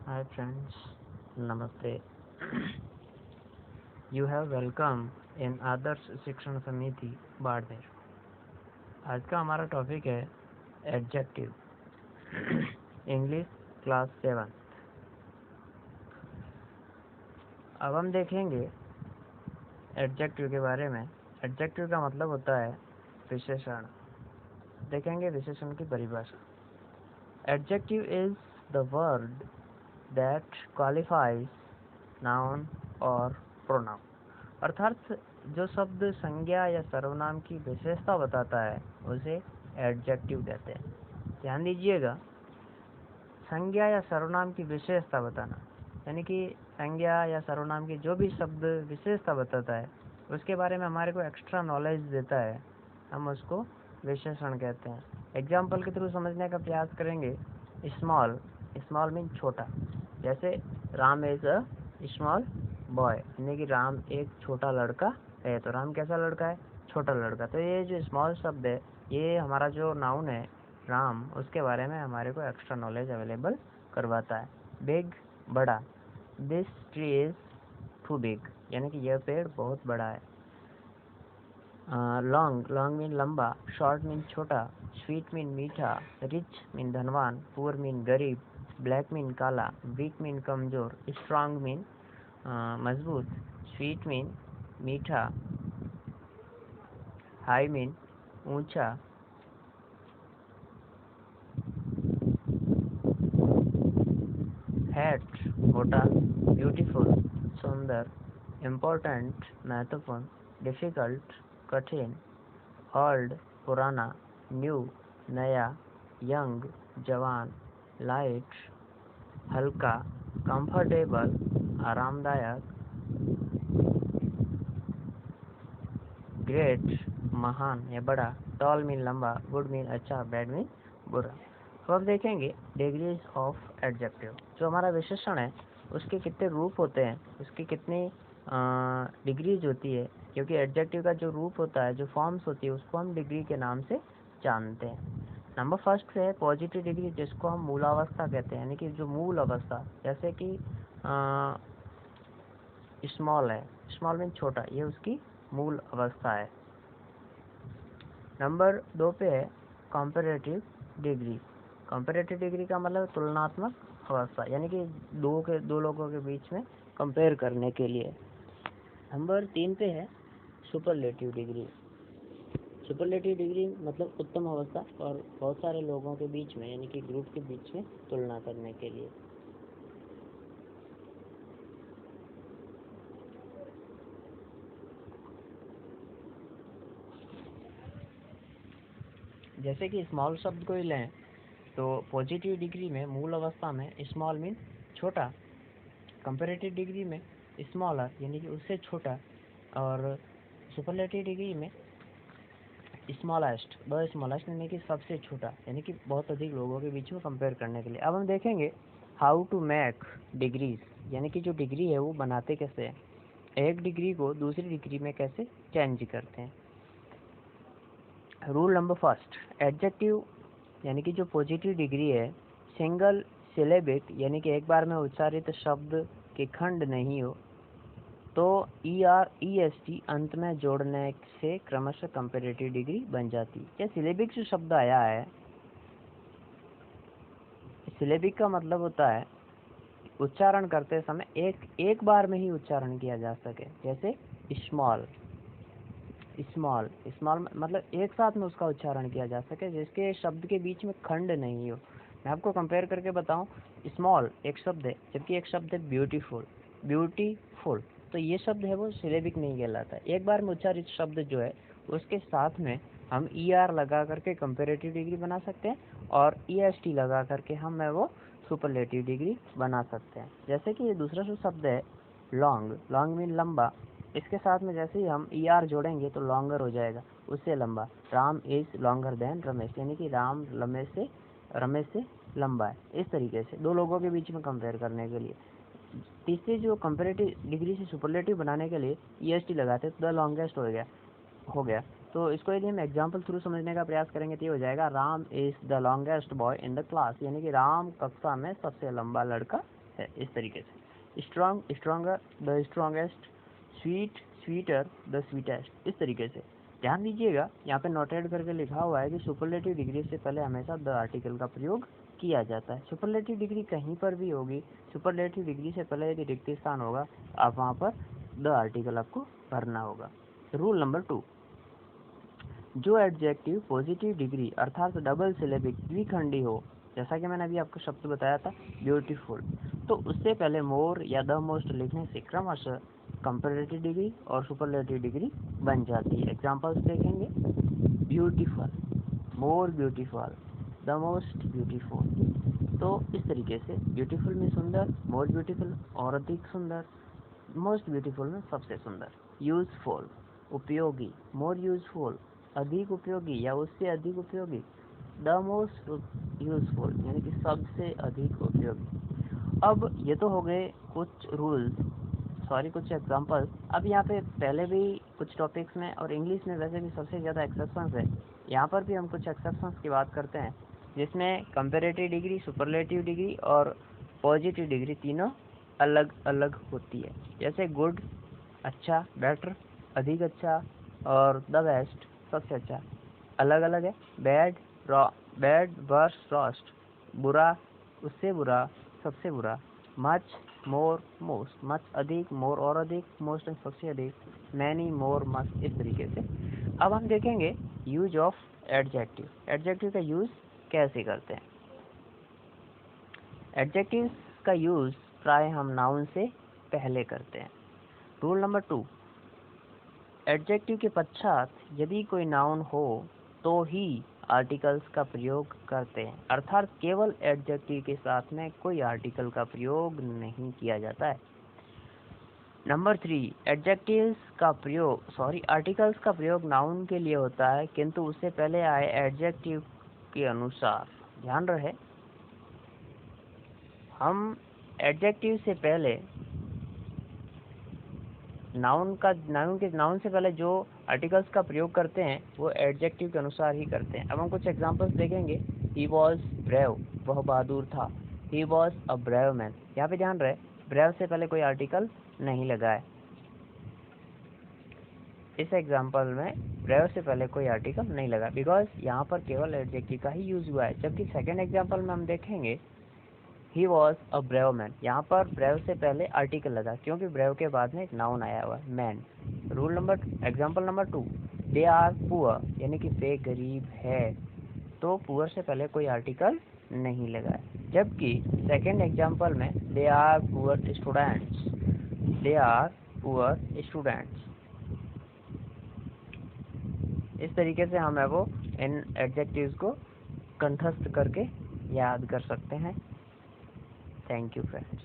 Hi friends, Namaste. You have welcome in आदर्श शिक्षण समिति बाड़मेर। आज का हमारा टॉपिक है एडजेक्टिव, इंग्लिश क्लास 7। अब हम देखेंगे एडजेक्टिव के बारे में। एडजेक्टिव का मतलब होता है विशेषण। देखेंगे विशेषण की परिभाषा। Adjective is the word that qualifies noun और प्रोनाउन, अर्थात जो शब्द संज्ञा या सर्वनाम की विशेषता बताता है उसे एडजेक्टिव कहते हैं। ध्यान दीजिएगा, संज्ञा या सर्वनाम की विशेषता बताना, यानी कि संज्ञा या सर्वनाम की जो भी शब्द विशेषता बताता है उसके बारे में हमारे को एक्स्ट्रा नॉलेज देता है, हम उसको विशेषण कहते हैं। एग्जाम्पल के थ्रू समझने का प्रयास करेंगे। स्मॉल, स्मॉल मीन छोटा। जैसे Ram is a small boy, यानी कि राम एक छोटा लड़का है। तो राम कैसा लड़का है? छोटा लड़का। तो ये जो स्मॉल शब्द है ये हमारा जो नाउन है राम, उसके बारे में हमारे को एक्स्ट्रा नॉलेज अवेलेबल करवाता है। बिग, बड़ा। This tree is too big, यानी कि यह पेड़ बहुत बड़ा है। लॉन्ग, लॉन्ग मीन लंबा। शॉर्ट मीन छोटा। स्वीट मीन मीठा। रिच मीन धनवान। पुअर मीन गरीब। ब्लैक मीन काला। वीक मीन कमजोर। स्ट्रांग मीन मजबूत। स्वीट मीन मीठा। हाई मीन ऊंचा। हैट मोटा। ब्यूटीफुल सुंदर। इम्पोर्टेंट महत्वपूर्ण। डिफिकल्ट कठिन। ओल्ड पुराना। न्यू नया। यंग जवान। लाइट हल्का। कंफर्टेबल आरामदायक। ग्रेट महान या बड़ा। टॉल मीन लंबा। गुड मीन अच्छा। बैड मीन बुरा। तो अब देखेंगे डिग्रीज ऑफ एडजेक्टिव। जो हमारा विशेषण है उसके कितने रूप होते हैं, उसकी कितनी डिग्रीज होती है, क्योंकि एडजेक्टिव का जो रूप होता है, जो फॉर्म्स होती है, उसको हम डिग्री के नाम से जानते हैं। नंबर फर्स्ट है पॉजिटिव डिग्री, जिसको हम मूलावस्था कहते हैं, यानी कि जो मूल अवस्था। जैसे कि स्मॉल है, स्मॉल मीन छोटा, ये उसकी मूल अवस्था है। नंबर 2 पे है कंपैरेटिव डिग्री। कंपैरेटिव डिग्री का मतलब तुलनात्मक अवस्था, यानी कि दो लोगों के बीच में कंपेयर करने के लिए। नंबर 3 पे है सुपरलेटिव डिग्री। सुपरलेटिव डिग्री मतलब उत्तम अवस्था, और बहुत सारे लोगों के बीच में, यानी कि ग्रुप के बीच में तुलना करने के लिए। जैसे कि स्मॉल शब्द को ही लें तो पॉजिटिव डिग्री में मूल अवस्था में स्मॉल मीन छोटा, कंपैरेटिव डिग्री में स्मॉलर यानी कि उससे छोटा, और सुपरलेटिव डिग्री में स्मॉलेस्ट, द स्मॉलेस्ट यानी कि सबसे छोटा, यानी कि बहुत अधिक लोगों के बीच में कंपेयर करने के लिए। अब हम देखेंगे हाउ टू मेक डिग्रीज, यानी कि जो डिग्री है वो बनाते कैसे हैं, एक डिग्री को दूसरी डिग्री में कैसे चेंज करते हैं। रूल नंबर फर्स्ट, एडजेक्टिव यानी कि जो पॉजिटिव डिग्री है सिंगल सिलेबिक, यानी कि एक बार में उच्चारित शब्द के खंड नहीं हो तो ER EST अंत में जोड़ने से क्रमशः कंपैरेटिव डिग्री बन जाती है। क्या सिलेबिक जो शब्द आया है, सिलेबिक का मतलब होता है उच्चारण करते समय एक बार में ही उच्चारण किया जा सके। जैसे स्मॉल, स्मॉल स्मॉल मतलब एक साथ में उसका उच्चारण किया जा सके, जिसके शब्द के बीच में खंड नहीं हो। मैं आपको कंपेयर करके बताऊं, स्मॉल एक शब्द है जबकि एक शब्द है ब्यूटीफुल। ब्यूटीफुल तो ये शब्द है वो सिलेबिक नहीं कहलाता। एक बार में उच्चारित शब्द जो है उसके साथ में हम ER लगा करके कंपेरेटिव डिग्री बना सकते हैं, और EST लगा करके हम वो सुपरलेटिव डिग्री बना सकते हैं। जैसे कि ये दूसरा जो शब्द है लॉन्ग, लॉन्ग मीन लंबा, इसके साथ में जैसे ही हम ER जोड़ेंगे तो लॉन्गर हो जाएगा, उससे लंबा। Ram is longer than Ramesh, यानी कि राम रमेश से लंबा है। इस तरीके से दो लोगों के बीच में कंपेयर करने के लिए। तीसरी जो कंपेरेटिव डिग्री से सुपरलेटिव बनाने के लिए EST लगाते हैं, द लॉन्गेस्ट हो गया। तो इसको यदि हम एग्जाम्पल थ्रू समझने का प्रयास करेंगे तो ये हो जाएगा Ram is the longest boy in the class, यानी कि राम कक्षा में सबसे लंबा लड़का है, इस तरीके से। Strong, stronger, the strongest. Sweet, sweeter, the sweetest, इस तरीके से। ध्यान दीजिएगा यहाँ पे नोटेड करके लिखा हुआ है कि सुपरलेटिव डिग्री से पहले हमेशा द आर्टिकल का प्रयोग किया जाता है। सुपरलेटिव डिग्री कहीं पर भी होगी, सुपरलेटिव डिग्री से पहले यदि रिक्त स्थान होगा, आप वहाँ पर द आर्टिकल आपको भरना होगा। रूल नंबर 2, जो एडजेक्टिव पॉजिटिव डिग्री अर्थात डबल सिलेबिक द्विखंडी हो, जैसा कि मैंने अभी आपको शब्द बताया था ब्यूटीफुल, तो उससे पहले मोर या द मोस्ट लिखने से क्रमशः कंपैरेटिव डिग्री और सुपरलेटिव डिग्री बन जाती है। एग्जांपल्स देखेंगे, beautiful, more beautiful, the most beautiful. तो इस तरीके से ब्यूटीफुल में सुंदर, मोर ब्यूटीफुल और अधिक सुंदर, मोस्ट ब्यूटीफुल में सबसे सुंदर। यूजफुल, उपयोगी, मोर यूजफुल, अधिक उपयोगी या उससे अधिक उपयोगी। द मोस्ट यूजफुल यानी कि सबसे अधिक उपयोगी। अब ये तो हो गए कुछ रूल्स, कुछ एग्जांपल्स। अब यहाँ पे पहले भी कुछ टॉपिक्स में और इंग्लिश में वैसे भी सबसे ज़्यादा एक्सेप्शंस है, यहाँ पर भी हम कुछ एक्सेप्शंस की बात करते हैं, जिसमें कंपैरेटिव डिग्री, सुपरलेटिव डिग्री और पॉजिटिव डिग्री तीनों अलग अलग होती है। जैसे गुड, अच्छा, बेटर, अधिक अच्छा, और द बेस्ट, सबसे अच्छा, अलग अलग है। बैड, बैड, वर्स, वर्स्ट, बुरा, उससे बुरा, सबसे बुरा। मच, मोर, मोस्ट, मच अधिक, मोर और अधिक, मोस्ट सबसे अधिक, मैनी, मोर, मच, इस तरीके से। अब हम देखेंगे यूज ऑफ एडजेक्टिव। एडजेक्टिव का यूज कैसे करते हैं। एडजेक्टिव का यूज प्राय हम नाउन से पहले करते हैं। रूल नंबर 2, एडजेक्टिव के पश्चात यदि कोई नाउन हो तो ही आर्टिकल्स का प्रयोग करते हैं, अर्थात केवल एडजेक्टिव के साथ में कोई आर्टिकल का प्रयोग नहीं किया जाता है। नंबर 3, आर्टिकल्स का प्रयोग नाउन के लिए होता है, किंतु उससे पहले आए एडजेक्टिव के अनुसार। ध्यान रहे, हम एडजेक्टिव से पहले नाउन से पहले जो आर्टिकल्स का प्रयोग करते हैं वो एडजेक्टिव के अनुसार ही करते हैं। अब हम कुछ एग्जांपल्स देखेंगे। ही वॉज ब्रेव, वह बहादुर था। He was a brave man, यहाँ पे ध्यान रहे ब्रेव से पहले कोई आर्टिकल नहीं लगा है। इस एग्जांपल में ब्रेव से पहले कोई आर्टिकल नहीं लगा, बिकॉज यहाँ पर केवल एडजेक्टिव का ही यूज हुआ है। जबकि सेकेंड एग्जाम्पल में हम देखेंगे he was a brave man, यहाँ पर ब्रेव से पहले आर्टिकल लगा, क्योंकि ब्रेव के बाद में एक नाउन आया हुआ है, man. Example number 2, they are poor, यानी कि वे गरीब है, तो पुअर से पहले कोई आर्टिकल नहीं लगा है। जबकि सेकेंड एग्जाम्पल में they are poor students, they are poor students. इस तरीके से हम वो इन एडजेक्टिव्स को कंठस्थ करके याद कर सकते हैं। Thank you, friends.